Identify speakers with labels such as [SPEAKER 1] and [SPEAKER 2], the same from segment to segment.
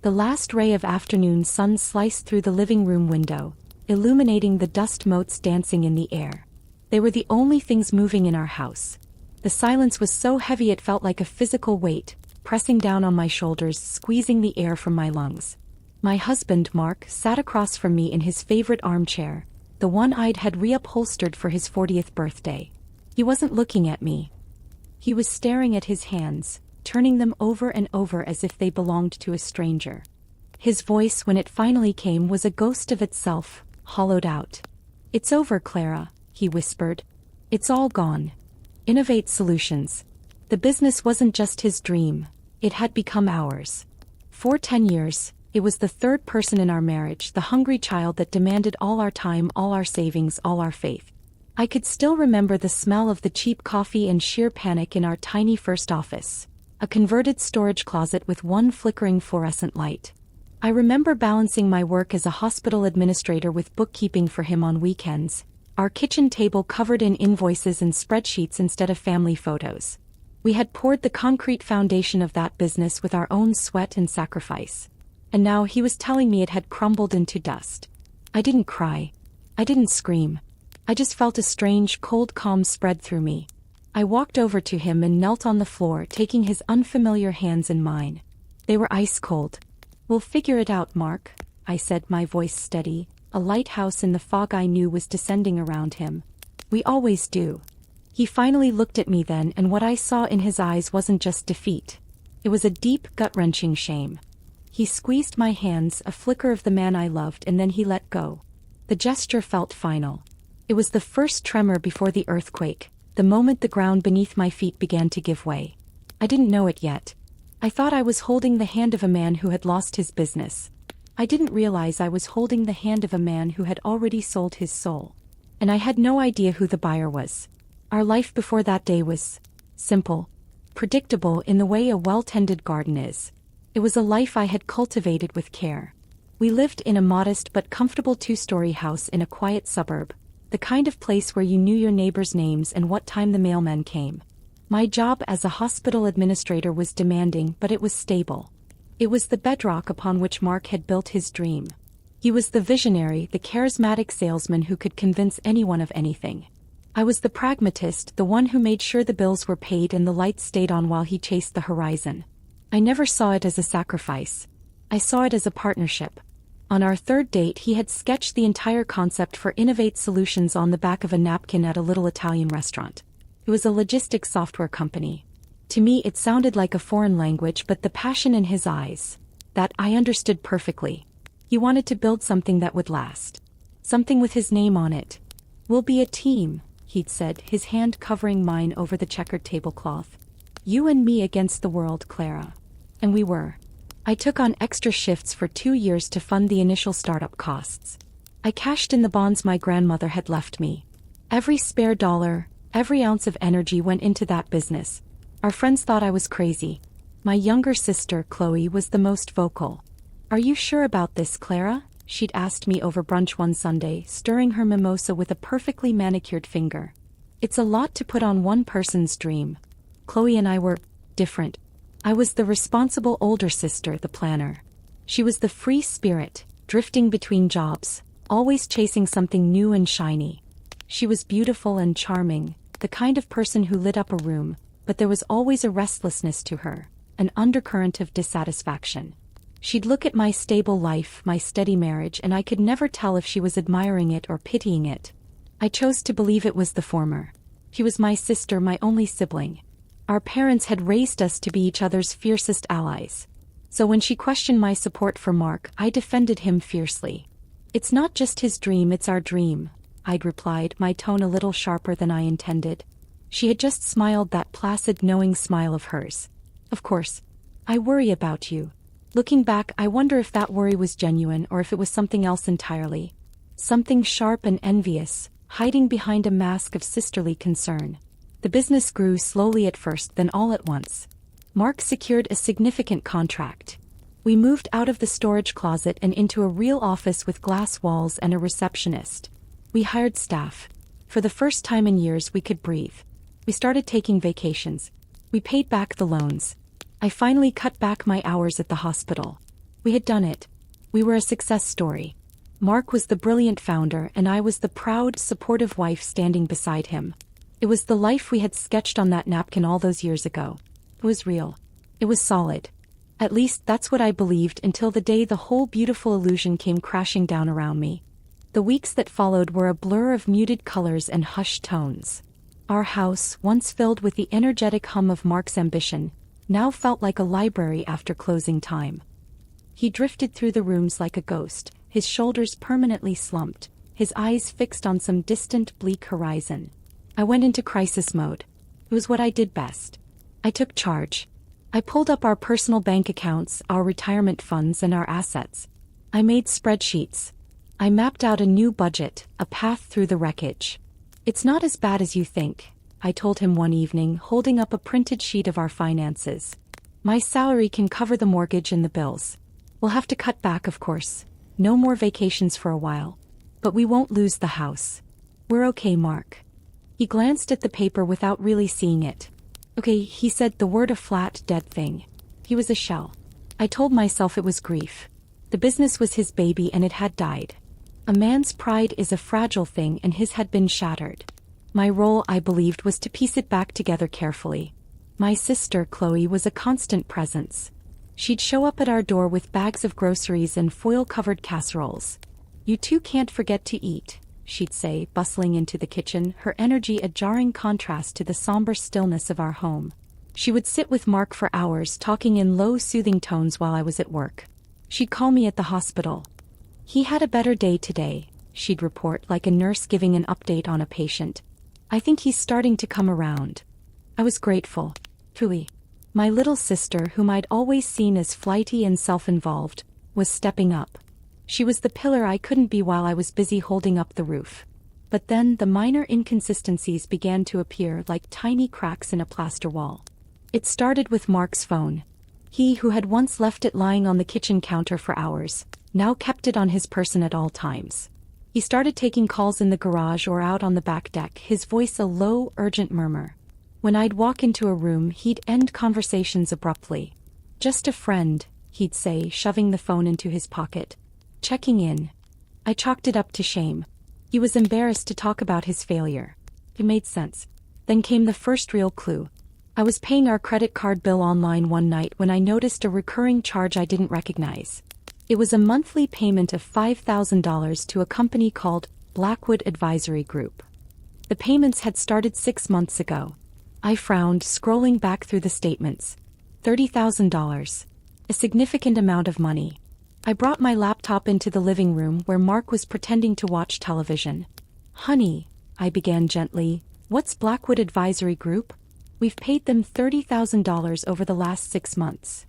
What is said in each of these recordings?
[SPEAKER 1] The last ray of afternoon sun sliced through the living room window, illuminating the dust motes dancing in the air. They were the only things moving in our house. The silence was so heavy it felt like a physical weight, pressing down on my shoulders, squeezing the air from my lungs. My husband, Mark, sat across from me in his favorite armchair, the one I'd had reupholstered for his 40th birthday. He wasn't looking at me. He was staring at his hands, turning them over and over as if they belonged to a stranger. His voice, when it finally came, was a ghost of itself, hollowed out. "It's over, Clara," he whispered. "It's all gone. Innovate Solutions." The business wasn't just his dream, it had become ours. For 10 years, it was the third person in our marriage, the hungry child that demanded all our time, all our savings, all our faith. I could still remember the smell of the cheap coffee and sheer panic in our tiny first office, a converted storage closet with one flickering fluorescent light. I remember balancing my work as a hospital administrator with bookkeeping for him on weekends, our kitchen table covered in invoices and spreadsheets instead of family photos. We had poured the concrete foundation of that business with our own sweat and sacrifice. And now he was telling me it had crumbled into dust. I didn't cry. I didn't scream. I just felt a strange, cold calm spread through me. I walked over to him and knelt on the floor, taking his unfamiliar hands in mine. They were ice cold. "We'll figure it out, Mark," I said, my voice steady, a lighthouse in the fog I knew was descending around him. "We always do." He finally looked at me then, and what I saw in his eyes wasn't just defeat. It was a deep, gut-wrenching shame. He squeezed my hands, a flicker of the man I loved, and then he let go. The gesture felt final. It was the first tremor before the earthquake, the moment the ground beneath my feet began to give way. I didn't know it yet. I thought I was holding the hand of a man who had lost his business. I didn't realize I was holding the hand of a man who had already sold his soul. And I had no idea who the buyer was. Our life before that day was simple, predictable in the way a well-tended garden is. It was a life I had cultivated with care. We lived in a modest but comfortable 2-story house in a quiet suburb, the kind of place where you knew your neighbors' names and what time the mailman came. My job as a hospital administrator was demanding, but it was stable. It was the bedrock upon which Mark had built his dream. He was the visionary, the charismatic salesman who could convince anyone of anything. I was the pragmatist, the one who made sure the bills were paid and the lights stayed on while he chased the horizon. I never saw it as a sacrifice. I saw it as a partnership. On our third date, he had sketched the entire concept for Innovate Solutions on the back of a napkin at a little Italian restaurant. It was a logistics software company. To me, it sounded like a foreign language, but the passion in his eyes, that I understood perfectly. He wanted to build something that would last. Something with his name on it. "We'll be a team," he'd said, his hand covering mine over the checkered tablecloth. "You and me against the world, Clara." And we were. I took on extra shifts for 2 years to fund the initial startup costs. I cashed in the bonds my grandmother had left me. Every spare dollar, every ounce of energy went into that business. Our friends thought I was crazy. My younger sister, Chloe, was the most vocal. "Are you sure about this, Clara?" she'd asked me over brunch one Sunday, stirring her mimosa with a perfectly manicured finger. "It's a lot to put on one person's dream." Chloe and I were different. I was the responsible older sister, the planner. She was the free spirit, drifting between jobs, always chasing something new and shiny. She was beautiful and charming, the kind of person who lit up a room, but there was always a restlessness to her, an undercurrent of dissatisfaction. She'd look at my stable life, my steady marriage, and I could never tell if she was admiring it or pitying it. I chose to believe it was the former. She was my sister, my only sibling. Our parents had raised us to be each other's fiercest allies. So when she questioned my support for Mark, I defended him fiercely. "It's not just his dream, it's our dream," I'd replied, my tone a little sharper than I intended. She had just smiled, that placid, knowing smile of hers. "Of course. I worry about you." Looking back, I wonder if that worry was genuine or if it was something else entirely. Something sharp and envious, hiding behind a mask of sisterly concern. The business grew slowly at first, then all at once. Mark secured a significant contract. We moved out of the storage closet and into a real office with glass walls and a receptionist. We hired staff. For the first time in years, we could breathe. We started taking vacations. We paid back the loans. I finally cut back my hours at the hospital. We had done it. We were a success story. Mark was the brilliant founder and I was the proud, supportive wife standing beside him. It was the life we had sketched on that napkin all those years ago. It was real. It was solid. At least that's what I believed until the day the whole beautiful illusion came crashing down around me. The weeks that followed were a blur of muted colors and hushed tones. Our house, once filled with the energetic hum of Mark's ambition, now felt like a library after closing time. He drifted through the rooms like a ghost, his shoulders permanently slumped, his eyes fixed on some distant, bleak horizon. I went into crisis mode. It was what I did best. I took charge. I pulled up our personal bank accounts, our retirement funds, and our assets. I made spreadsheets. I mapped out a new budget, a path through the wreckage. It's not as bad as you think, I told him one evening, holding up a printed sheet of our finances. My salary can cover the mortgage and the bills. We'll have to cut back, of course. No more vacations for a while. But we won't lose the house. We're okay, Mark. He glanced at the paper without really seeing it. Okay, he said, the word a flat, dead thing. He was a shell. I told myself it was grief. The business was his baby and it had died. A man's pride is a fragile thing and his had been shattered. My role, I believed, was to piece it back together carefully. My sister, Chloe, was a constant presence. She'd show up at our door with bags of groceries and foil-covered casseroles. You two can't forget to eat, she'd say, bustling into the kitchen, her energy a jarring contrast to the somber stillness of our home. She would sit with Mark for hours, talking in low, soothing tones while I was at work. She'd call me at the hospital. He had a better day today, she'd report, like a nurse giving an update on a patient. I think he's starting to come around. I was grateful. Truly. My little sister, whom I'd always seen as flighty and self-involved, was stepping up. She was the pillar I couldn't be while I was busy holding up the roof. But then the minor inconsistencies began to appear like tiny cracks in a plaster wall. It started with Mark's phone. He, who had once left it lying on the kitchen counter for hours, now kept it on his person at all times. He started taking calls in the garage or out on the back deck, his voice a low, urgent murmur. When I'd walk into a room, he'd end conversations abruptly. Just a friend, he'd say, shoving the phone into his pocket. Checking in. I chalked it up to shame. He was embarrassed to talk about his failure. It made sense. Then came the first real clue. I was paying our credit card bill online one night when I noticed a recurring charge I didn't recognize. It was a monthly payment of $5,000 to a company called Blackwood Advisory Group. The payments had started 6 months ago. I frowned, scrolling back through the statements. $30,000. A significant amount of money. I brought my laptop into the living room where Mark was pretending to watch television. Honey, I began gently, what's Blackwood Advisory Group? We've paid them $30,000 over the last 6 months.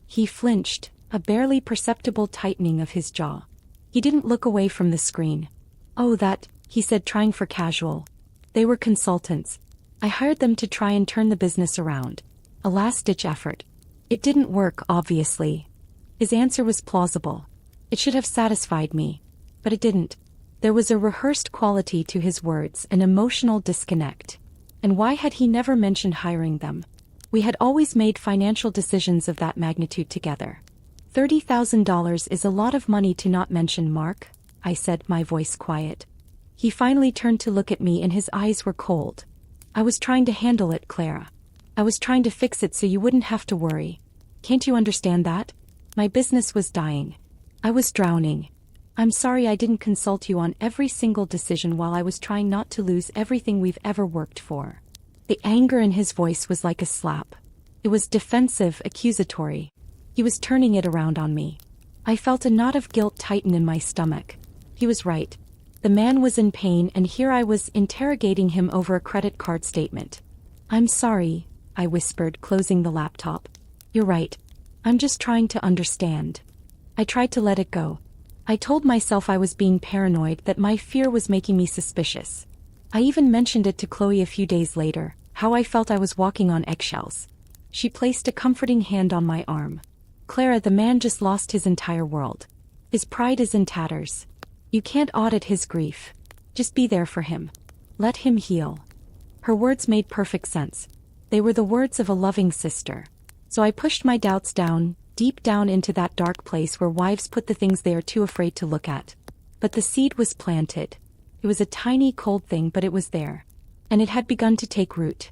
[SPEAKER 1] He flinched, a barely perceptible tightening of his jaw. He didn't look away from the screen. Oh, that, he said, trying for casual. They were consultants. I hired them to try and turn the business around. A last-ditch effort. It didn't work, obviously. His answer was plausible. It should have satisfied me. But it didn't. There was a rehearsed quality to his words, an emotional disconnect. And why had he never mentioned hiring them? We had always made financial decisions of that magnitude together. $30,000 is a lot of money to not mention, Mark, I said, my voice quiet. He finally turned to look at me and his eyes were cold. I was trying to handle it, Clara. I was trying to fix it so you wouldn't have to worry. Can't you understand that? My business was dying. I was drowning. I'm sorry I didn't consult you on every single decision while I was trying not to lose everything we've ever worked for. The anger in his voice was like a slap. It was defensive, accusatory. He was turning it around on me. I felt a knot of guilt tighten in my stomach. He was right. The man was in pain and here I was interrogating him over a credit card statement. I'm sorry, I whispered, closing the laptop. You're right. I'm just trying to understand. I tried to let it go. I told myself I was being paranoid, that my fear was making me suspicious. I even mentioned it to Chloe a few days later, how I felt I was walking on eggshells. She placed a comforting hand on my arm. Clara, the man just lost his entire world. His pride is in tatters. You can't audit his grief. Just be there for him. Let him heal. Her words made perfect sense. They were the words of a loving sister. So I pushed my doubts down, deep down into that dark place where wives put the things they are too afraid to look at. But the seed was planted. It was a tiny, cold thing, but it was there. And it had begun to take root.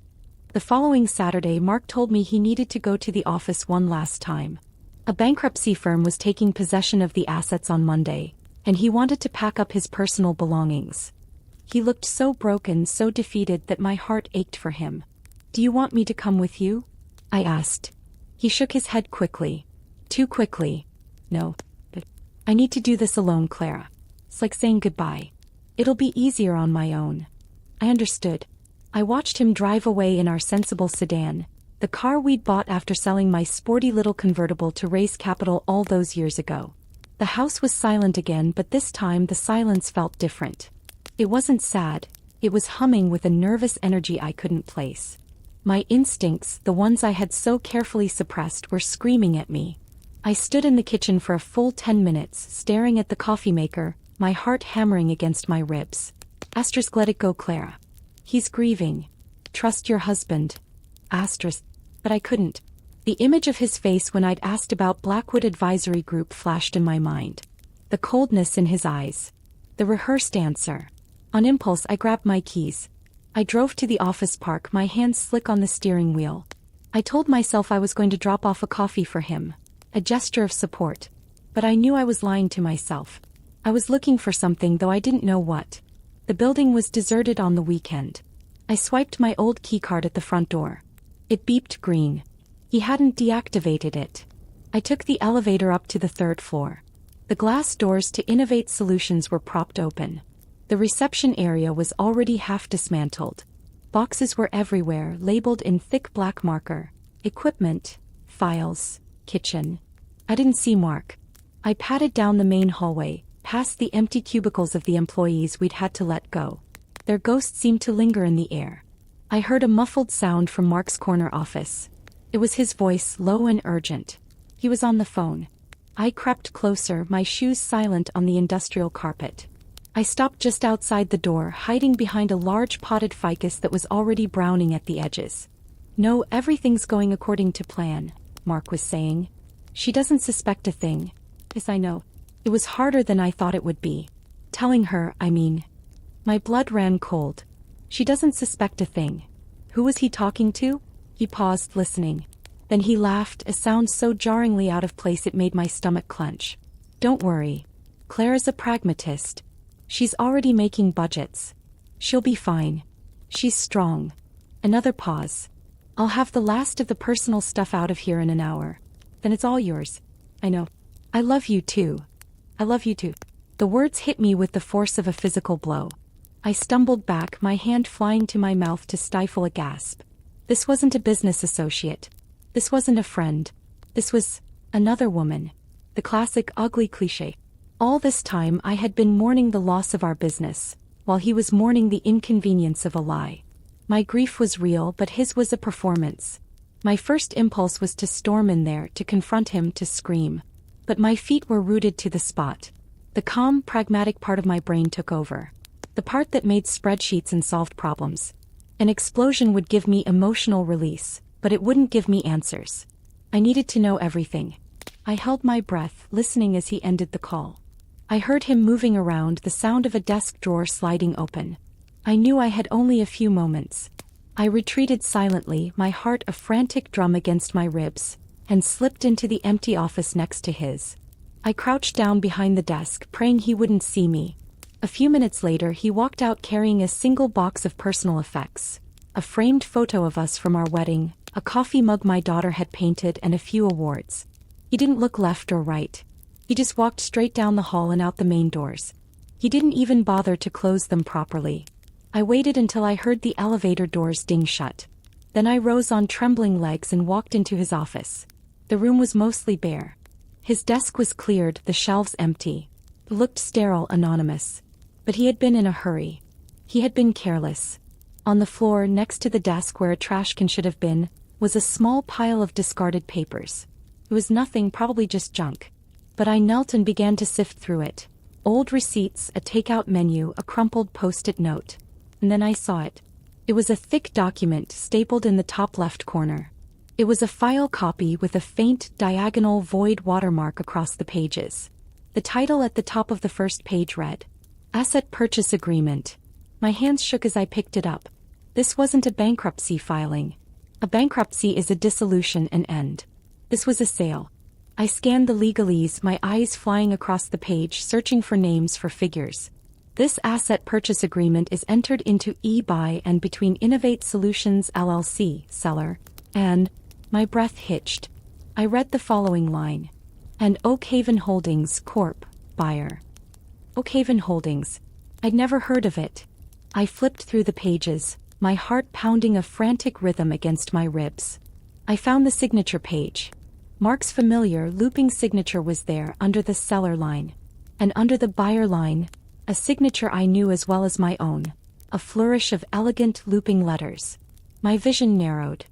[SPEAKER 1] The following Saturday, Mark told me he needed to go to the office one last time. A bankruptcy firm was taking possession of the assets on Monday, and he wanted to pack up his personal belongings. He looked so broken, so defeated that my heart ached for him. "Do you want me to come with you?" I asked. He shook his head quickly. Too quickly. "No. But I need to do this alone, Clara. It's like saying goodbye. It'll be easier on my own." I understood. I watched him drive away in our sensible sedan, the car we'd bought after selling my sporty little convertible to raise capital all those years ago. The house was silent again, but this time the silence felt different. It wasn't sad, it was humming with a nervous energy I couldn't place. My instincts, the ones I had so carefully suppressed, were screaming at me. I stood in the kitchen for a full 10 minutes, staring at the coffee maker, my heart hammering against my ribs. Asterisk, let it go, Clara. He's grieving. Trust your husband. Asterisk. But I couldn't. The image of his face when I'd asked about Blackwood Advisory Group flashed in my mind. The coldness in his eyes. The rehearsed answer. On impulse, I grabbed my keys. I drove to the office park, my hands slick on the steering wheel. I told myself I was going to drop off a coffee for him. A gesture of support. But I knew I was lying to myself. I was looking for something, though I didn't know what. The building was deserted on the weekend. I swiped my old keycard at the front door. It beeped green. He hadn't deactivated it. I took the elevator up to the 3rd floor. The glass doors to Innovate Solutions were propped open. The reception area was already half dismantled. Boxes were everywhere, labeled in thick black marker. Equipment, files, kitchen. I didn't see Mark. I padded down the main hallway, past the empty cubicles of the employees we'd had to let go. Their ghosts seemed to linger in the air. I heard a muffled sound from Mark's corner office. It was his voice, low and urgent. He was on the phone. I crept closer, my shoes silent on the industrial carpet. I stopped just outside the door, hiding behind a large potted ficus that was already browning at the edges. "No, everything's going according to plan," Mark was saying. "She doesn't suspect a thing." Yes, I know. It was harder than I thought it would be. Telling her, I mean. My blood ran cold. She doesn't suspect a thing. Who was he talking to? He paused, listening. Then he laughed, a sound so jarringly out of place it made my stomach clench. "Don't worry. Claire's a pragmatist. She's already making budgets. She'll be fine. She's strong." Another pause. "I'll have the last of the personal stuff out of here in an hour. Then it's all yours." "I know. I love you too. I love you too." The words hit me with the force of a physical blow. I stumbled back, my hand flying to my mouth to stifle a gasp. This wasn't a business associate. This wasn't a friend. This was another woman. The classic ugly cliché. All this time I had been mourning the loss of our business, while he was mourning the inconvenience of a lie. My grief was real, but his was a performance. My first impulse was to storm in there, to confront him, to scream. But my feet were rooted to the spot. The calm, pragmatic part of my brain took over. The part that made spreadsheets and solved problems. An explosion would give me emotional release, but it wouldn't give me answers. I needed to know everything. I held my breath, listening as he ended the call. I heard him moving around, the sound of a desk drawer sliding open. I knew I had only a few moments. I retreated silently, my heart a frantic drum against my ribs, and slipped into the empty office next to his. I crouched down behind the desk, praying he wouldn't see me. A few minutes later, he walked out carrying a single box of personal effects. A framed photo of us from our wedding, a coffee mug my daughter had painted, and a few awards. He didn't look left or right. He just walked straight down the hall and out the main doors. He didn't even bother to close them properly. I waited until I heard the elevator doors ding shut. Then I rose on trembling legs and walked into his office. The room was mostly bare. His desk was cleared, the shelves empty. It looked sterile, anonymous. But he had been in a hurry. He had been careless. On the floor, next to the desk where a trash can should have been, was a small pile of discarded papers. It was nothing, probably just junk. But I knelt and began to sift through it. Old receipts, a takeout menu, a crumpled post-it note. And then I saw it. It was a thick document stapled in the top left corner. It was a file copy with a faint diagonal void watermark across the pages. The title at the top of the first page read, Asset Purchase Agreement. My hands shook as I picked it up. This wasn't a bankruptcy filing. A bankruptcy is a dissolution and end. This was a sale. I scanned the legalese, my eyes flying across the page, searching for names for figures. This asset purchase agreement is entered into by and between Innovate Solutions LLC, seller, and, my breath hitched. I read the following line. And Oakhaven Holdings Corp., buyer. Oakhaven Holdings. I'd never heard of it. I flipped through the pages, my heart pounding a frantic rhythm against my ribs. I found the signature page. Mark's familiar looping signature was there under the seller line. And under the buyer line, a signature I knew as well as my own, a flourish of elegant looping letters. My vision narrowed.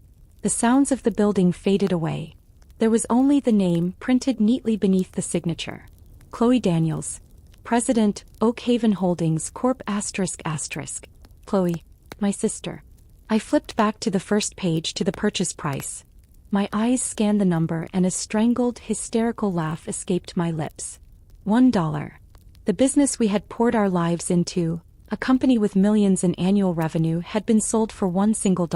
[SPEAKER 1] The sounds of the building faded away. There was only the name printed neatly beneath the signature. Chloe Daniels, President, Oakhaven Holdings Corp. ***. Chloe, my sister. I flipped back to the first page to the purchase price. My eyes scanned the number and a strangled, hysterical laugh escaped my lips. $1. The business we had poured our lives into, a company with millions in annual revenue, had been sold for $1 single.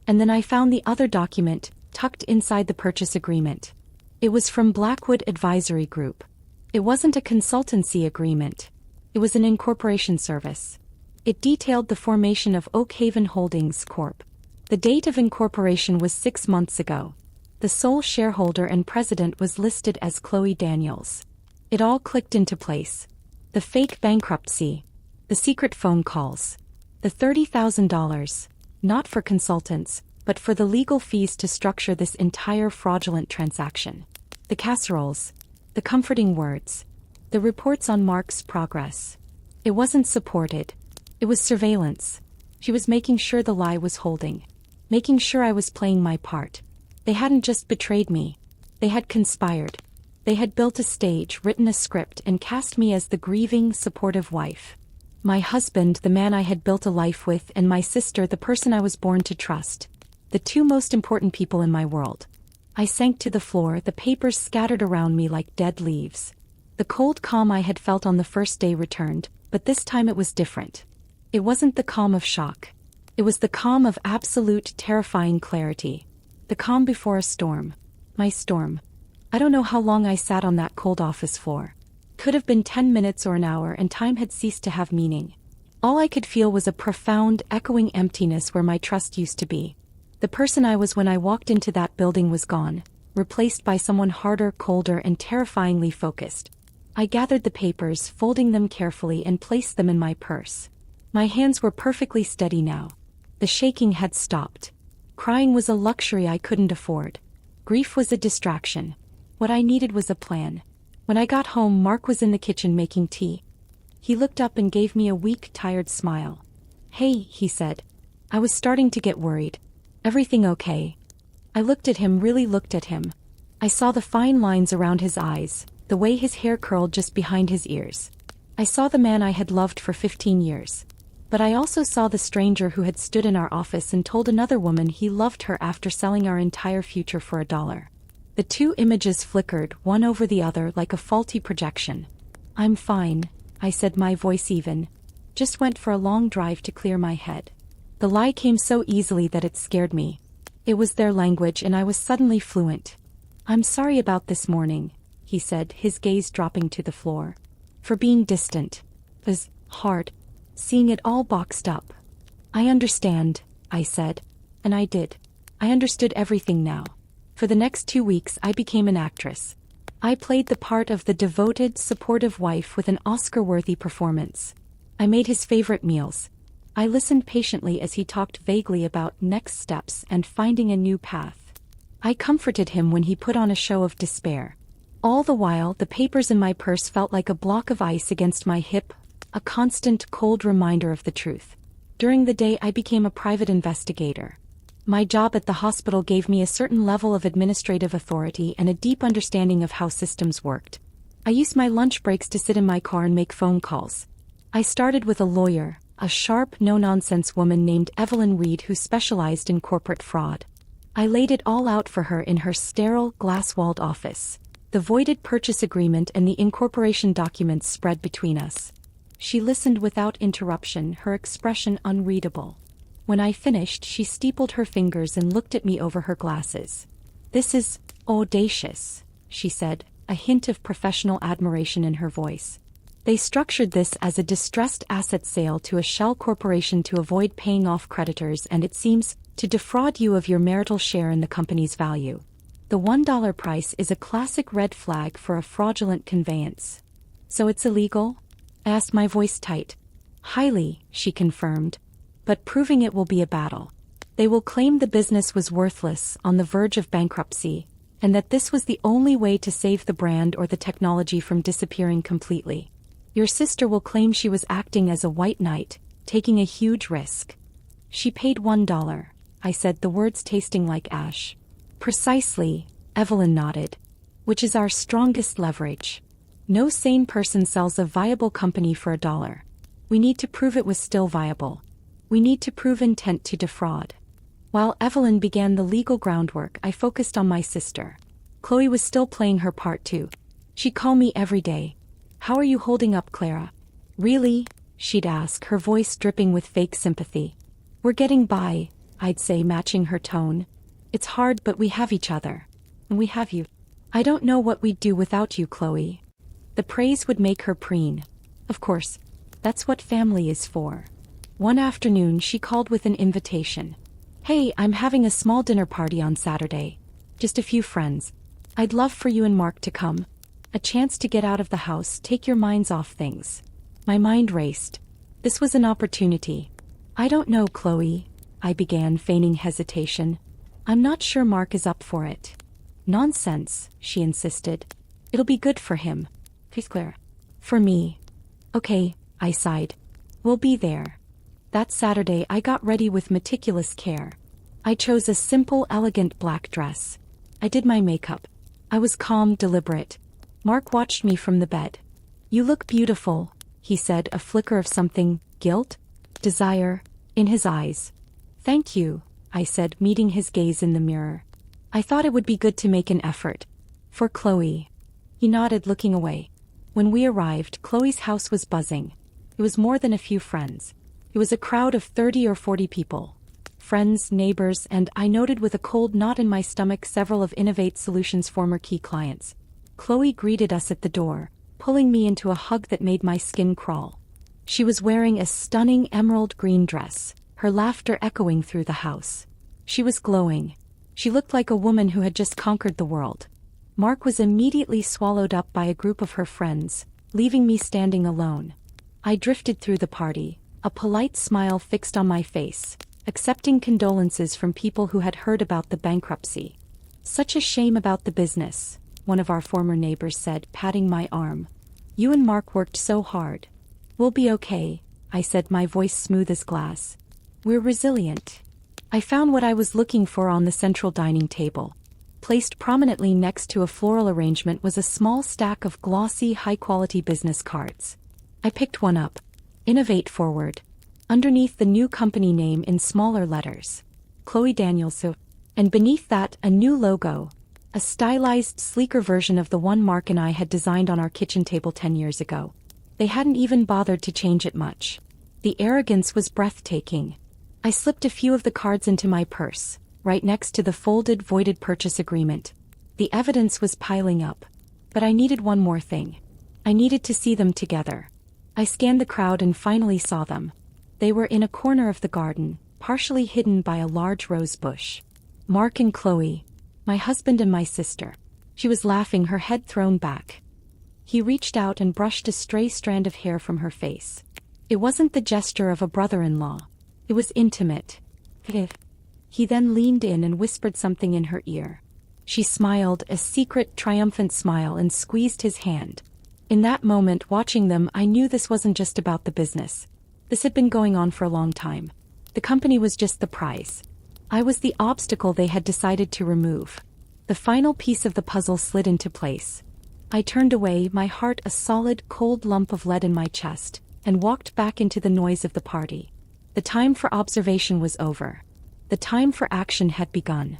[SPEAKER 1] And then I found the other document, tucked inside the purchase agreement. It was from Blackwood Advisory Group. It wasn't a consultancy agreement. It was an incorporation service. It detailed the formation of Oakhaven Holdings Corp. The date of incorporation was 6 months ago. The sole shareholder and president was listed as Chloe Daniels. It all clicked into place. The fake bankruptcy. The secret phone calls. The $30,000, not for consultants, but for the legal fees to structure this entire fraudulent transaction. The casseroles. The comforting words. The reports on Mark's progress. It wasn't supported. It was surveillance. She was making sure the lie was holding. Making sure I was playing my part. They hadn't just betrayed me. They had conspired. They had built a stage, written a script, and cast me as the grieving, supportive wife. My husband, the man I had built a life with, and my sister, the person I was born to trust. The two most important people in my world. I sank to the floor, the papers scattered around me like dead leaves. The cold calm I had felt on the first day returned, but this time it was different. It wasn't the calm of shock. It was the calm of absolute, terrifying clarity. The calm before a storm. My storm. I don't know how long I sat on that cold office floor. Could have been 10 minutes or an hour, and time had ceased to have meaning. All I could feel was a profound, echoing emptiness where my trust used to be. The person I was when I walked into that building was gone, replaced by someone harder, colder, and terrifyingly focused. I gathered the papers, folding them carefully, and placed them in my purse. My hands were perfectly steady now. The shaking had stopped. Crying was a luxury I couldn't afford. Grief was a distraction. What I needed was a plan. When I got home, Mark was in the kitchen making tea. He looked up and gave me a weak, tired smile. "Hey," he said. I was starting to get worried. "Everything okay?" I looked at him, really looked at him. I saw the fine lines around his eyes, the way his hair curled just behind his ears. I saw the man I had loved for 15 years. But I also saw the stranger who had stood in our office and told another woman he loved her after selling our entire future for $1. The two images flickered, one over the other, like a faulty projection. "I'm fine," I said, my voice even. "Just went for a long drive to clear my head." The lie came so easily that it scared me. It was their language and I was suddenly fluent. "I'm sorry about this morning," he said, his gaze dropping to the floor. "For being distant. It was hard, seeing it all boxed up." "I understand," I said. And I did. I understood everything now. For the next 2 weeks I became an actress. I played the part of the devoted, supportive wife with an Oscar-worthy performance. I made his favorite meals. I listened patiently as he talked vaguely about next steps and finding a new path. I comforted him when he put on a show of despair. All the while, the papers in my purse felt like a block of ice against my hip, a constant, cold reminder of the truth. During the day I became a private investigator. My job at the hospital gave me a certain level of administrative authority and a deep understanding of how systems worked. I used my lunch breaks to sit in my car and make phone calls. I started with a lawyer, a sharp, no-nonsense woman named Evelyn Reed who specialized in corporate fraud. I laid it all out for her in her sterile, glass-walled office. The voided purchase agreement and the incorporation documents spread between us. She listened without interruption, her expression unreadable. When I finished, she steepled her fingers and looked at me over her glasses. "This is audacious," she said, a hint of professional admiration in her voice. "They structured this as a distressed asset sale to a shell corporation to avoid paying off creditors and, it seems, to defraud you of your marital share in the company's value. The $1 price is a classic red flag for a fraudulent conveyance." "So it's illegal?" I asked, my voice tight. "Highly," she confirmed. "But proving it will be a battle. They will claim the business was worthless, on the verge of bankruptcy, and that this was the only way to save the brand or the technology from disappearing completely. Your sister will claim she was acting as a white knight, taking a huge risk." "She paid $1, I said, the words tasting like ash. "Precisely," Evelyn nodded. "Which is our strongest leverage. No sane person sells a viable company for $1. We need to prove it was still viable. We need to prove intent to defraud." While Evelyn began the legal groundwork, I focused on my sister. Chloe was still playing her part too. She'd call me every day. "How are you holding up, Clara?" "Really?" she'd ask, her voice dripping with fake sympathy. "We're getting by," I'd say, matching her tone. "It's hard, but we have each other. And we have you. I don't know what we'd do without you, Chloe." The praise would make her preen. Of course, that's what family is for. One afternoon she called with an invitation. "Hey, I'm having a small dinner party on Saturday. Just a few friends. I'd love for you and Mark to come. A chance to get out of the house, take your minds off things." My mind raced. This was an opportunity. "I don't know, Chloe," I began, feigning hesitation. "I'm not sure Mark is up for it." "Nonsense," she insisted. "It'll be good for him." "Please, Clara." "For me." "Okay," I sighed. "We'll be there." That Saturday I got ready with meticulous care. I chose a simple, elegant black dress. I did my makeup. I was calm, deliberate. Mark watched me from the bed. "You look beautiful," he said, a flicker of something, guilt, desire, in his eyes. "Thank you," I said, meeting his gaze in the mirror. "I thought it would be good to make an effort. For Chloe." He nodded, looking away. When we arrived, Chloe's house was buzzing. It was more than a few friends. It was a crowd of 30 or 40 people. Friends, neighbors, and, I noted with a cold knot in my stomach, several of Innovate Solutions' former key clients. Chloe greeted us at the door, pulling me into a hug that made my skin crawl. She was wearing a stunning emerald green dress, her laughter echoing through the house. She was glowing. She looked like a woman who had just conquered the world. Mark was immediately swallowed up by a group of her friends, leaving me standing alone. I drifted through the party, a polite smile fixed on my face, accepting condolences from people who had heard about the bankruptcy. "Such a shame about the business," one of our former neighbors said, patting my arm. "You and Mark worked so hard." "We'll be okay," I said, my voice smooth as glass. "We're resilient." I found what I was looking for on the central dining table. Placed prominently next to a floral arrangement was a small stack of glossy, high-quality business cards. I picked one up. "Innovate Forward." Underneath, the new company name in smaller letters. Chloe Daniels. And beneath that, a new logo. A stylized, sleeker version of the one Mark and I had designed on our kitchen table 10 years ago. They hadn't even bothered to change it much. The arrogance was breathtaking. I slipped a few of the cards into my purse, right next to the folded, voided purchase agreement. The evidence was piling up. But I needed one more thing. I needed to see them together. I scanned the crowd and finally saw them. They were in a corner of the garden, partially hidden by a large rose bush. Mark and Chloe. My husband and my sister. She was laughing, her head thrown back. He reached out and brushed a stray strand of hair from her face. It wasn't the gesture of a brother-in-law. It was intimate. He then leaned in and whispered something in her ear. She smiled, a secret, triumphant smile, and squeezed his hand. In that moment, watching them, I knew this wasn't just about the business. This had been going on for a long time. The company was just the prize. I was the obstacle they had decided to remove. The final piece of the puzzle slid into place. I turned away, my heart a solid, cold lump of lead in my chest, and walked back into the noise of the party. The time for observation was over. The time for action had begun.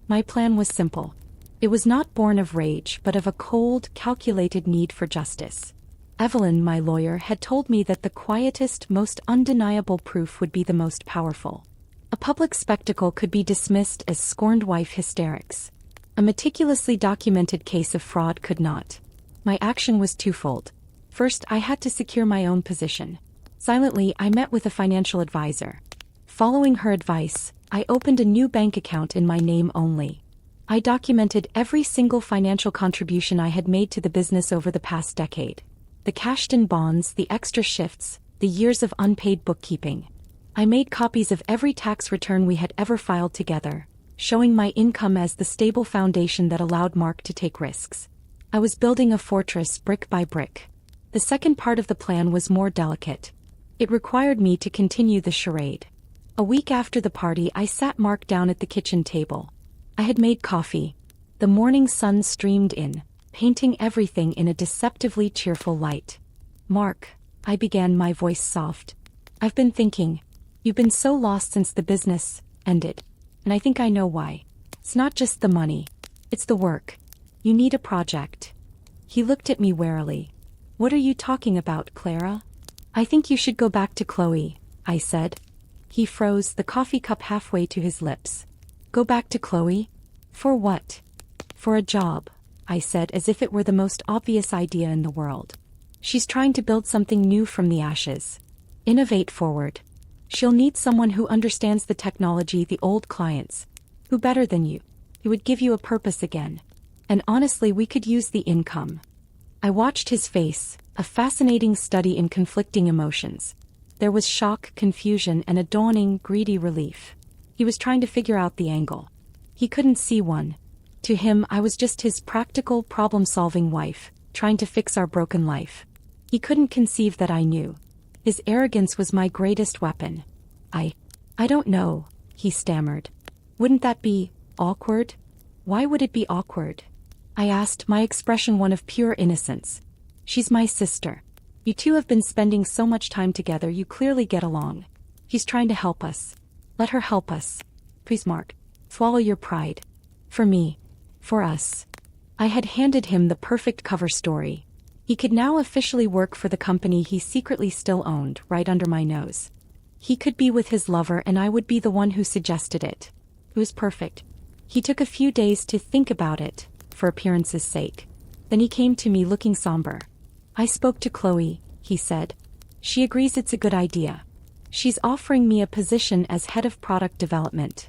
[SPEAKER 1] My plan was simple. It was not born of rage but of a cold, calculated need for justice. Evelyn, my lawyer, had told me that the quietest, most undeniable proof would be the most powerful. A public spectacle could be dismissed as scorned wife hysterics. A meticulously documented case of fraud could not. My action was twofold. First, I had to secure my own position. Silently, I met with a financial advisor. Following her advice, I opened a new bank account in my name only. I documented every single financial contribution I had made to the business over the past decade. The cashed-in bonds, the extra shifts, the years of unpaid bookkeeping. I made copies of every tax return we had ever filed together, showing my income as the stable foundation that allowed Mark to take risks. I was building a fortress brick by brick. The second part of the plan was more delicate. It required me to continue the charade. A week after the party, I sat Mark down at the kitchen table. I had made coffee. The morning sun streamed in, painting everything in a deceptively cheerful light. "Mark," I began, my voice soft. "I've been thinking. You've been so lost since the business ended. And I think I know why. It's not just the money. It's the work. You need a project." He looked at me warily. "What are you talking about, Clara?" "I think you should go back to Chloe," I said. He froze, the coffee cup halfway to his lips. "Go back to Chloe? For what?" "For a job," I said, as if it were the most obvious idea in the world. "She's trying to build something new from the ashes. Innovate forward. She'll need someone who understands the technology, the old clients. Who better than you? Who would give you a purpose again. And honestly, we could use the income." I watched his face, a fascinating study in conflicting emotions. There was shock, confusion, and a dawning, greedy relief. He was trying to figure out the angle. He couldn't see one. To him, I was just his practical, problem-solving wife, trying to fix our broken life. He couldn't conceive that I knew. His arrogance was my greatest weapon. I don't know," he stammered. "Wouldn't that be awkward?" "Why would it be awkward?" I asked, my expression one of pure innocence. "She's my sister. You two have been spending so much time together, you clearly get along. He's trying to help us. Let her help us. Please, Mark. Swallow your pride. For me. For us." I had handed him the perfect cover story. He could now officially work for the company he secretly still owned, right under my nose. He could be with his lover and I would be the one who suggested it. It was perfect. He took a few days to think about it, for appearance's sake. Then he came to me looking somber. "I spoke to Chloe," he said. "She agrees it's a good idea. She's offering me a position as head of product development."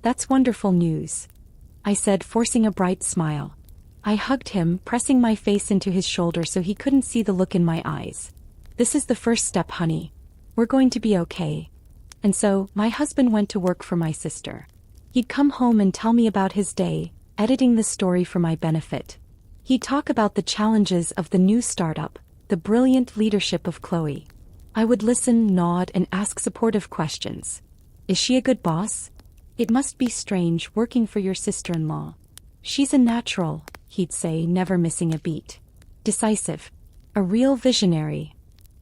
[SPEAKER 1] "That's wonderful news," I said, forcing a bright smile. I hugged him, pressing my face into his shoulder so he couldn't see the look in my eyes. "This is the first step, honey. We're going to be okay." And so, my husband went to work for my sister. He'd come home and tell me about his day, editing the story for my benefit. He'd talk about the challenges of the new startup, the brilliant leadership of Chloe. I would listen, nod, and ask supportive questions. "Is she a good boss? It must be strange working for your sister-in-law." "She's a natural," he'd say, never missing a beat. "Decisive. A real visionary."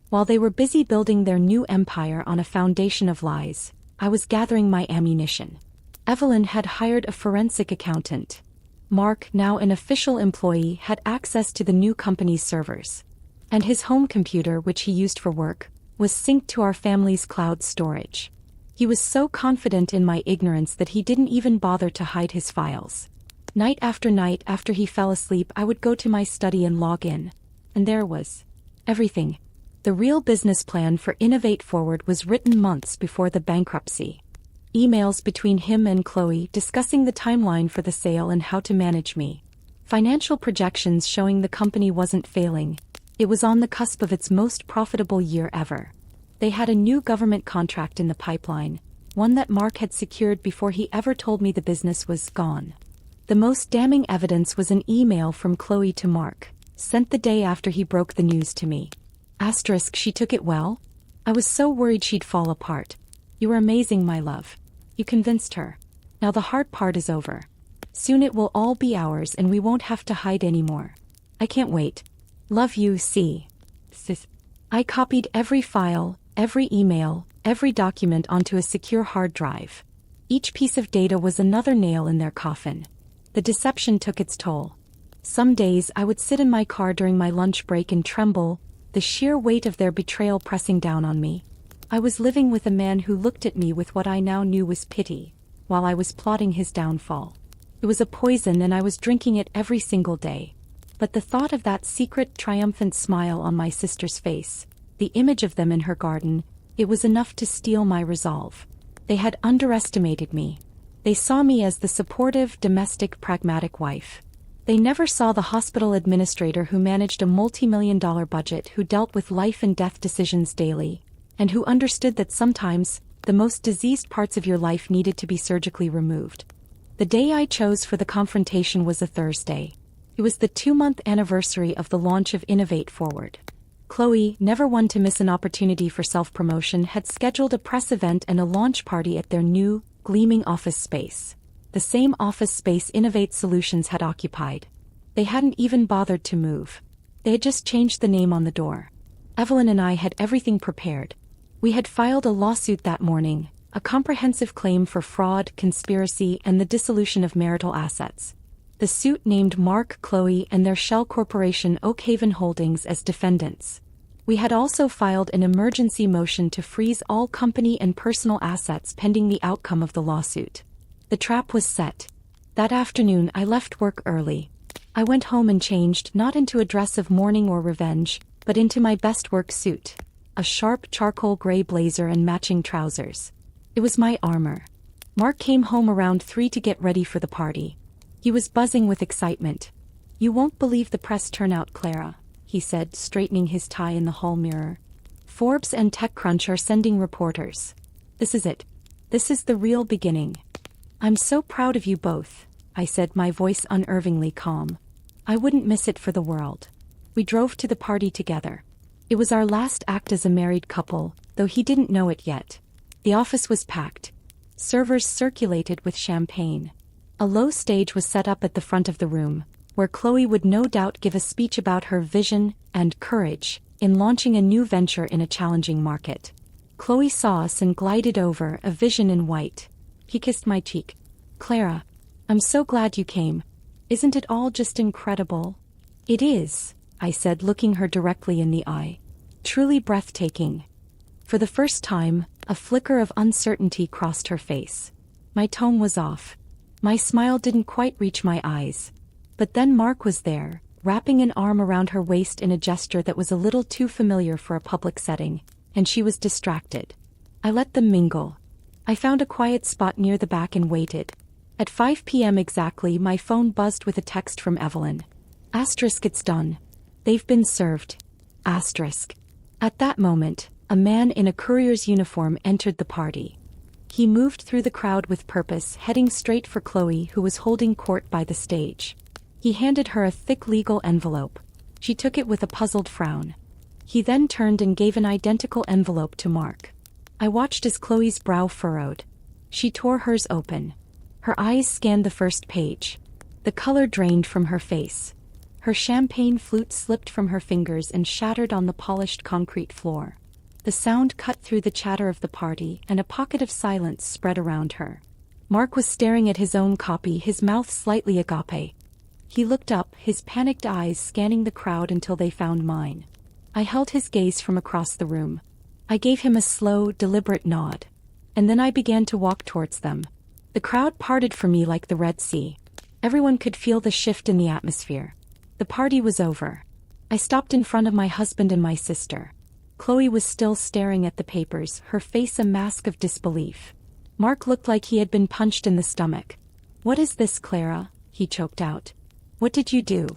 [SPEAKER 1] While they were busy building their new empire on a foundation of lies, I was gathering my ammunition. Evelyn had hired a forensic accountant. Mark, now an official employee, had access to the new company's servers. And his home computer, which he used for work, was synced to our family's cloud storage. He was so confident in my ignorance that he didn't even bother to hide his files. Night after he fell asleep, I would go to my study and log in. And there was everything. The real business plan for Innovate Forward was written months before the bankruptcy. Emails between him and Chloe discussing the timeline for the sale and how to manage me. Financial projections showing the company wasn't failing. It was on the cusp of its most profitable year ever. They had a new government contract in the pipeline, one that Mark had secured before he ever told me the business was gone. The most damning evidence was an email from Chloe to Mark, sent the day after he broke the news to me. Asterisk, she took it well? I was so worried she'd fall apart. "You were amazing, my love. You convinced her. Now the hard part is over. Soon it will all be ours and we won't have to hide anymore. I can't wait. Love you, C. Sis." I copied every file, every email, every document onto a secure hard drive. Each piece of data was another nail in their coffin. The deception took its toll. Some days I would sit in my car during my lunch break and tremble, the sheer weight of their betrayal pressing down on me. I was living with a man who looked at me with what I now knew was pity, while I was plotting his downfall. It was a poison and I was drinking it every single day. But the thought of that secret, triumphant smile on my sister's face, the image of them in her garden, it was enough to steel my resolve. They had underestimated me. They saw me as the supportive, domestic, pragmatic wife. They never saw the hospital administrator who managed a multi-million-dollar budget, who dealt with life and death decisions daily, and who understood that sometimes, the most diseased parts of your life needed to be surgically removed. The day I chose for the confrontation was a Thursday. It was the 2-month anniversary of the launch of Innovate Forward. Chloe, never one to miss an opportunity for self-promotion, had scheduled a press event and a launch party at their new, gleaming office space. The same office space Innovate Solutions had occupied. They hadn't even bothered to move. They had just changed the name on the door. Evelyn and I had everything prepared. We had filed a lawsuit that morning, a comprehensive claim for fraud, conspiracy, and the dissolution of marital assets. The suit named Mark, Chloe, and their shell corporation Oakhaven Holdings as defendants. We had also filed an emergency motion to freeze all company and personal assets pending the outcome of the lawsuit. The trap was set. That afternoon I left work early. I went home and changed, not into a dress of mourning or revenge, but into my best work suit. A sharp charcoal gray blazer and matching trousers. It was my armor. Mark came home around 3 to get ready for the party. He was buzzing with excitement. "You won't believe the press turnout, Clara," he said, straightening his tie in the hall mirror. "Forbes and TechCrunch are sending reporters. This is it. This is the real beginning." "I'm so proud of you both," I said, my voice unnervingly calm. "I wouldn't miss it for the world." We drove to the party together. It was our last act as a married couple, though he didn't know it yet. The office was packed. Servers circulated with champagne. A low stage was set up at the front of the room, where Chloe would no doubt give a speech about her vision and courage in launching a new venture in a challenging market. Chloe saw us and glided over, a vision in white. He kissed my cheek. "Clara, I'm so glad you came. Isn't it all just incredible?" "It is," I said, looking her directly in the eye. "Truly breathtaking." For the first time, a flicker of uncertainty crossed her face. My tone was off. My smile didn't quite reach my eyes. But then Mark was there, wrapping an arm around her waist in a gesture that was a little too familiar for a public setting, and she was distracted. I let them mingle. I found a quiet spot near the back and waited. At 5 p.m. exactly, my phone buzzed with a text from Evelyn. Asterisk, "It's done. They've been served." Asterisk. At that moment, a man in a courier's uniform entered the party. He moved through the crowd with purpose, heading straight for Chloe, who was holding court by the stage. He handed her a thick legal envelope. She took it with a puzzled frown. He then turned and gave an identical envelope to Mark. I watched as Chloe's brow furrowed. She tore hers open. Her eyes scanned the first page. The color drained from her face. Her champagne flute slipped from her fingers and shattered on the polished concrete floor. The sound cut through the chatter of the party, and a pocket of silence spread around her. Mark was staring at his own copy, his mouth slightly agape. He looked up, his panicked eyes scanning the crowd until they found mine. I held his gaze from across the room. I gave him a slow, deliberate nod. And then I began to walk towards them. The crowd parted for me like the Red Sea. Everyone could feel the shift in the atmosphere. The party was over. I stopped in front of my husband and my sister. Chloe was still staring at the papers, her face a mask of disbelief. Mark looked like he had been punched in the stomach. "What is this, Clara?" he choked out. "What did you do?"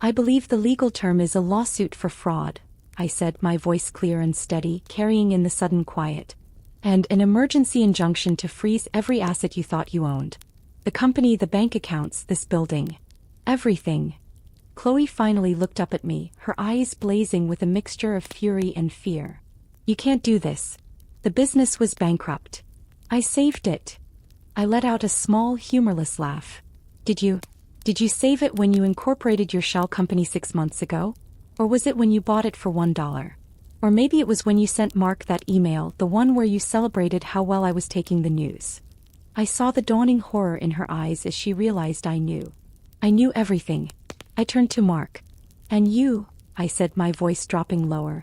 [SPEAKER 1] "I believe the legal term is a lawsuit for fraud," I said, my voice clear and steady, carrying in the sudden quiet. "And an emergency injunction to freeze every asset you thought you owned. The company, the bank accounts, this building. Everything." Chloe finally looked up at me, her eyes blazing with a mixture of fury and fear. "You can't do this. The business was bankrupt. I saved it." I let out a small, humorless laugh. Did you save it when you incorporated your shell company 6 months ago? Or was it when you bought it for $1? Or maybe it was when you sent Mark that email, the one where you celebrated how well I was taking the news." I saw the dawning horror in her eyes as she realized I knew. I knew everything. I turned to Mark. "And you," I said, my voice dropping lower.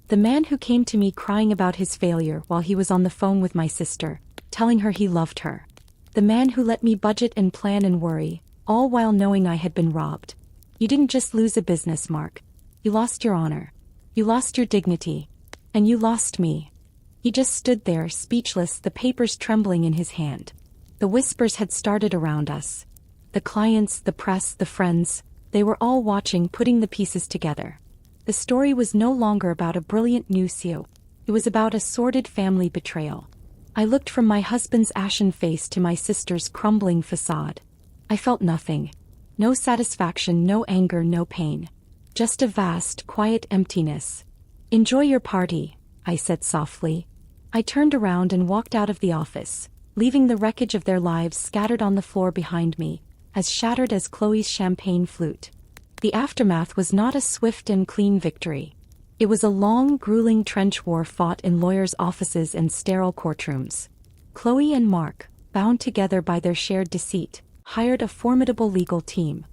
[SPEAKER 1] "The man who came to me crying about his failure while he was on the phone with my sister, telling her he loved her. The man who let me budget and plan and worry, all while knowing I had been robbed. You didn't just lose a business, Mark. You lost your honor. You lost your dignity. And you lost me." He just stood there, speechless, the papers trembling in his hand. The whispers had started around us. The clients, the press, the friends, they were all watching, putting the pieces together. The story was no longer about a brilliant new CEO. It was about a sordid family betrayal. I looked from my husband's ashen face to my sister's crumbling facade. I felt nothing. No satisfaction, no anger, no pain. Just a vast, quiet emptiness. "Enjoy your party," I said softly. I turned around and walked out of the office, leaving the wreckage of their lives scattered on the floor behind me, as shattered as Chloe's champagne flute. The aftermath was not a swift and clean victory. It was a long, grueling trench war fought in lawyers' offices and sterile courtrooms. Chloe and Mark, bound together by their shared deceit, hired a formidable legal team.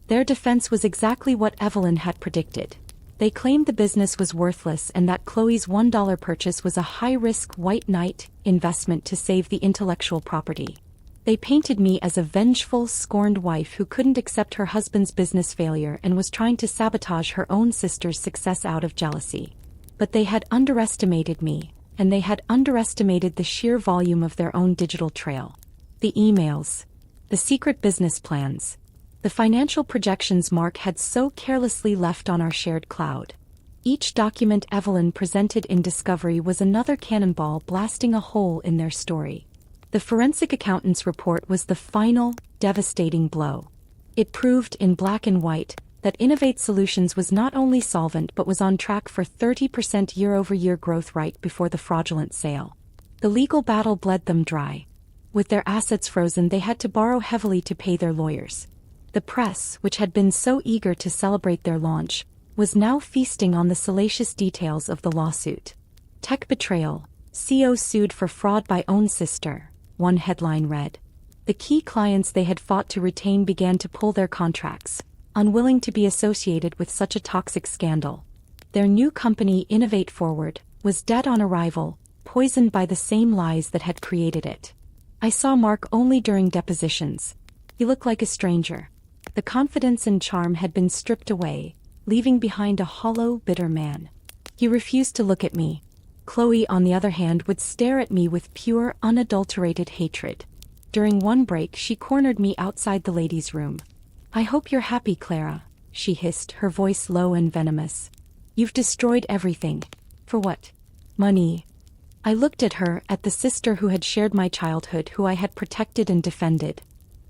[SPEAKER 1] Their defense was exactly what Evelyn had predicted. They claimed the business was worthless and that Chloe's $1 purchase was a high-risk white knight investment to save the intellectual property. They painted me as a vengeful, scorned wife who couldn't accept her husband's business failure and was trying to sabotage her own sister's success out of jealousy. But they had underestimated me, and they had underestimated the sheer volume of their own digital trail. The emails, the secret business plans, the financial projections Mark had so carelessly left on our shared cloud. Each document Evelyn presented in discovery was another cannonball blasting a hole in their story. The forensic accountant's report was the final, devastating blow. It proved in black and white that Innovate Solutions was not only solvent but was on track for 30% year-over-year growth right before the fraudulent sale. The legal battle bled them dry. With their assets frozen, they had to borrow heavily to pay their lawyers. The press, which had been so eager to celebrate their launch, was now feasting on the salacious details of the lawsuit. "Tech betrayal. CEO sued for fraud by own sister," one headline read. The key clients they had fought to retain began to pull their contracts, unwilling to be associated with such a toxic scandal. Their new company, Innovate Forward, was dead on arrival, poisoned by the same lies that had created it. I saw Mark only during depositions. He looked like a stranger. The confidence and charm had been stripped away, leaving behind a hollow, bitter man. He refused to look at me. Chloe, on the other hand, would stare at me with pure, unadulterated hatred. During one break, she cornered me outside the ladies' room. "I hope you're happy, Clara," she hissed, her voice low and venomous. "You've destroyed everything. For what? Money." I looked at her, at the sister who had shared my childhood, who I had protected and defended.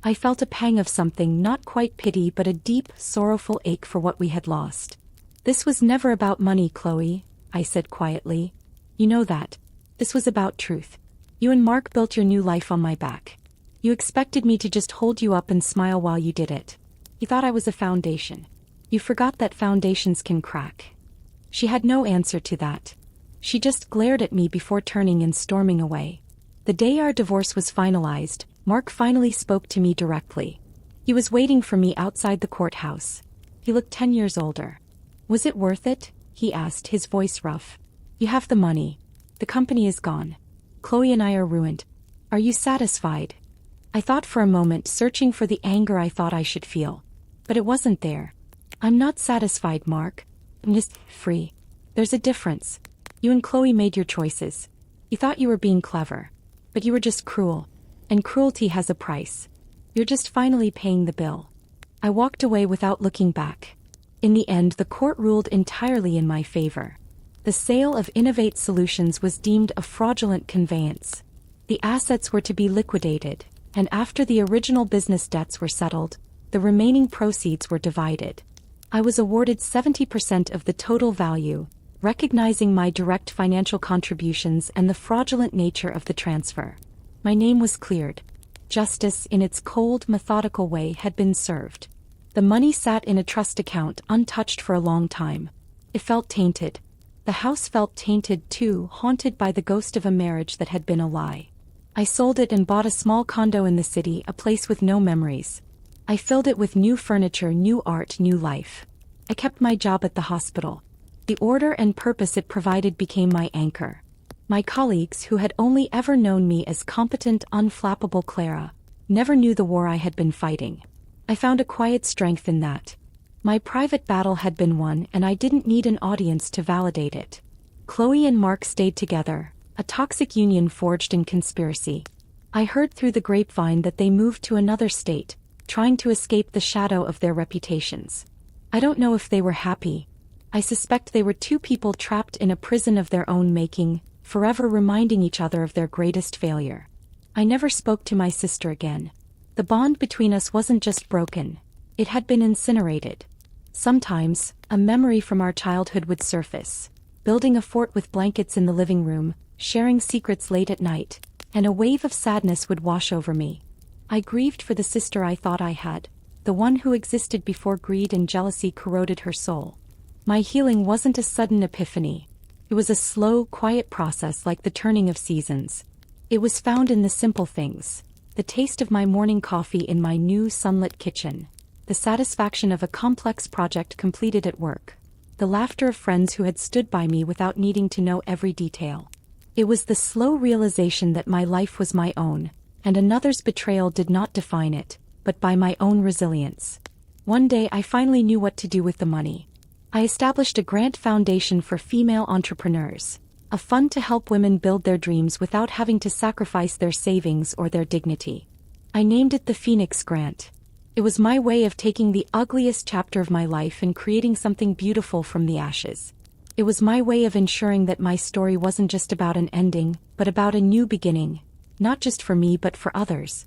[SPEAKER 1] I felt a pang of something, not quite pity but a deep, sorrowful ache for what we had lost. "This was never about money, Chloe," I said quietly. "You know that. This was about truth. You and Mark built your new life on my back. You expected me to just hold you up and smile while you did it. You thought I was a foundation. You forgot that foundations can crack." She had no answer to that. She just glared at me before turning and storming away. The day our divorce was finalized, Mark finally spoke to me directly. He was waiting for me outside the courthouse. He looked 10 years older. "Was it worth it?" he asked, his voice rough. "You have the money. The company is gone. Chloe and I are ruined. Are you satisfied?" I thought for a moment, searching for the anger I thought I should feel. But it wasn't there. "I'm not satisfied, Mark. I'm just free. There's a difference. You and Chloe made your choices. You thought you were being clever. But you were just cruel. And cruelty has a price. You're just finally paying the bill." I walked away without looking back. In the end, the court ruled entirely in my favor. The sale of Innovate Solutions was deemed a fraudulent conveyance. The assets were to be liquidated, and after the original business debts were settled, the remaining proceeds were divided. I was awarded 70% of the total value, recognizing my direct financial contributions and the fraudulent nature of the transfer. My name was cleared. Justice, in its cold, methodical way, had been served. The money sat in a trust account untouched for a long time. It felt tainted. The house felt tainted too, haunted by the ghost of a marriage that had been a lie. I sold it and bought a small condo in the city, a place with no memories. I filled it with new furniture, new art, new life. I kept my job at the hospital. The order and purpose it provided became my anchor. My colleagues, who had only ever known me as competent, unflappable Clara, never knew the war I had been fighting. I found a quiet strength in that. My private battle had been won, and I didn't need an audience to validate it. Chloe and Mark stayed together, a toxic union forged in conspiracy. I heard through the grapevine that they moved to another state, trying to escape the shadow of their reputations. I don't know if they were happy. I suspect they were two people trapped in a prison of their own making, forever reminding each other of their greatest failure. I never spoke to my sister again. The bond between us wasn't just broken, it had been incinerated. Sometimes, a memory from our childhood would surface, building a fort with blankets in the living room, sharing secrets late at night, and a wave of sadness would wash over me. I grieved for the sister I thought I had, the one who existed before greed and jealousy corroded her soul. My healing wasn't a sudden epiphany. It was a slow, quiet process like the turning of seasons. It was found in the simple things: the taste of my morning coffee in my new sunlit kitchen, the satisfaction of a complex project completed at work, the laughter of friends who had stood by me without needing to know every detail. It was the slow realization that my life was my own, and another's betrayal did not define it, but by my own resilience. One day I finally knew what to do with the money. I established a grant foundation for female entrepreneurs, a fund to help women build their dreams without having to sacrifice their savings or their dignity. I named it the Phoenix Grant. It was my way of taking the ugliest chapter of my life and creating something beautiful from the ashes. It was my way of ensuring that my story wasn't just about an ending, but about a new beginning, not just for me but for others.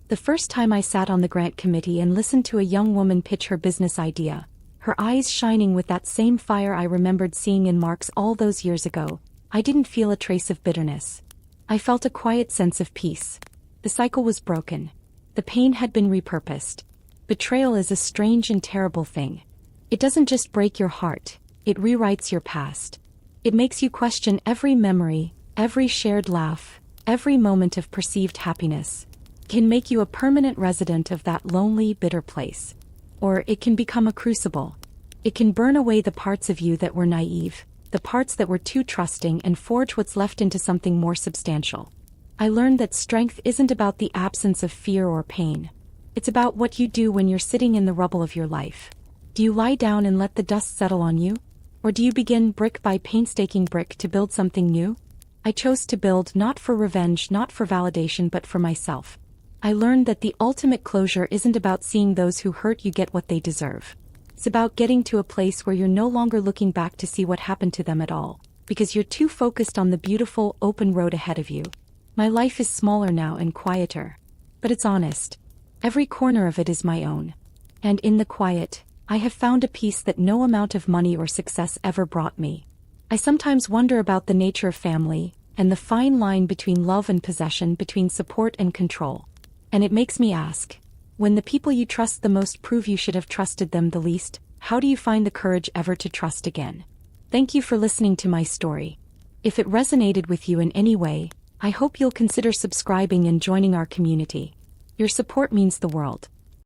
[SPEAKER 1] The first time I sat on the grant committee and listened to a young woman pitch her business idea, her eyes shining with that same fire I remembered seeing in Mark's all those years ago, I didn't feel a trace of bitterness. I felt a quiet sense of peace. The cycle was broken. The pain had been repurposed. Betrayal is a strange and terrible thing. It doesn't just break your heart, it rewrites your past. It makes you question every memory, every shared laugh, every moment of perceived happiness. It can make you a permanent resident of that lonely, bitter place. Or it can become a crucible. It can burn away the parts of you that were naive, the parts that were too trusting, and forge what's left into something more substantial. I learned that strength isn't about the absence of fear or pain. It's about what you do when you're sitting in the rubble of your life. Do you lie down and let the dust settle on you? Or do you begin brick by painstaking brick to build something new? I chose to build not for revenge, not for validation, but for myself. I learned that the ultimate closure isn't about seeing those who hurt you get what they deserve. It's about getting to a place where you're no longer looking back to see what happened to them at all, because you're too focused on the beautiful, open road ahead of you. My life is smaller now and quieter. But it's honest. Every corner of it is my own. And in the quiet, I have found a peace that no amount of money or success ever brought me. I sometimes wonder about the nature of family, and the fine line between love and possession, between support and control. And it makes me ask, when the people you trust the most prove you should have trusted them the least, how do you find the courage ever to trust again? Thank you for listening to my story. If it resonated with you in any way, I hope you'll consider subscribing and joining our community. Your support means the world.